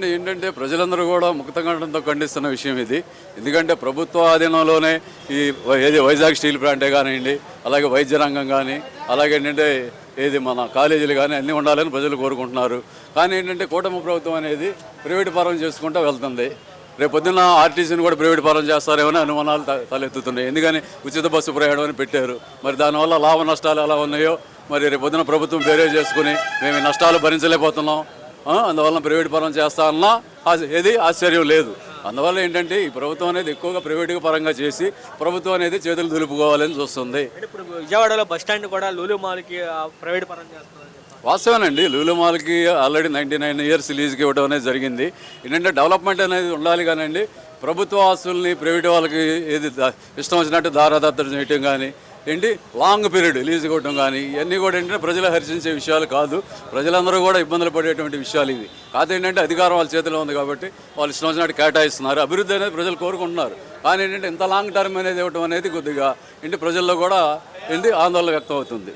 కాదండి, ఏంటంటే ప్రజలందరూ కూడా ముక్తకంఠంతో ఖండిస్తున్న విషయం ఇది. ఎందుకంటే ప్రభుత్వ ఆధీనంలోనే ఏది వైజాగ్ స్టీల్ ప్లాంటే కానివ్వండి, అలాగే వైద్య రంగం కానీ, అలాగే ఏంటంటే ఏది మన కాలేజీలు కానీ అన్నీ ఉండాలని ప్రజలు కోరుకుంటున్నారు. కానీ ఏంటంటే కూటమి ప్రభుత్వం అనేది ప్రైవేట్ పరం చేసుకుంటూ వెళ్తుంది. రేపు పొద్దున్న ఆర్టీసీని కూడా ప్రైవేట్ పరం చేస్తారేమో అనుమానాలు తలెత్తుతున్నాయి. ఎందుకని ఉచిత బస్సు ప్రయాణం అని పెట్టారు. మరి దానివల్ల లాభ నష్టాలు ఎలా ఉన్నాయో మరి రేపు పొద్దున ప్రభుత్వం వేరే చేసుకుని మేము ఈ నష్టాలు భరించలేకపోతున్నాం, అందువల్ల ప్రైవేట్ పరం చేస్తా అన్నా ఏది ఆశ్చర్యం లేదు. అందువల్ల ఏంటంటే ఈ ప్రభుత్వం అనేది ఎక్కువగా ప్రైవేట్గా పరంగా చేసి ప్రభుత్వం అనేది చేతులు దులుపుకోవాలని చూస్తుంది. ఇప్పుడు విజయవాడలో బస్ స్టాండ్ కూడా లూలు మాల్కి ప్రైవేట్ పరం చేస్తున్నారు. వాస్తవేనండి, లూలు మాల్కి ఆల్రెడీ 99 years లీజుకి ఇవ్వడం అనేది జరిగింది. ఏంటంటే డెవలప్మెంట్ అనేది ఉండాలి కానండి, ప్రభుత్వ ఆస్తుల్ని ప్రైవేట్ వాళ్ళకి ఏది ఇష్టం వచ్చినట్టు దారాదత్తం చేయటం కానీ, ఏంటి లాంగ్ పీరియడ్ లీజు ఇవ్వడం కానీ, ఇవన్నీ కూడా ఏంటంటే ప్రజలు హర్షించే విషయాలు కాదు. ప్రజలందరూ కూడా ఇబ్బందులు పడేటువంటి విషయాలు ఇవి కాదు. ఏంటంటే అధికారం వాళ్ళ చేతిలో ఉంది కాబట్టి వాళ్ళు ఇష్టం వచ్చినట్టు కేటాయిస్తున్నారు. అభివృద్ధి అనేది ప్రజలు కోరుకుంటున్నారు. కానీ ఏంటంటే ఇంత లాంగ్ టర్మ్ అనేది ఇవ్వడం అనేది కొద్దిగా ఇంటి ప్రజల్లో కూడా ఏంటి ఆందోళన వ్యక్తం అవుతుంది.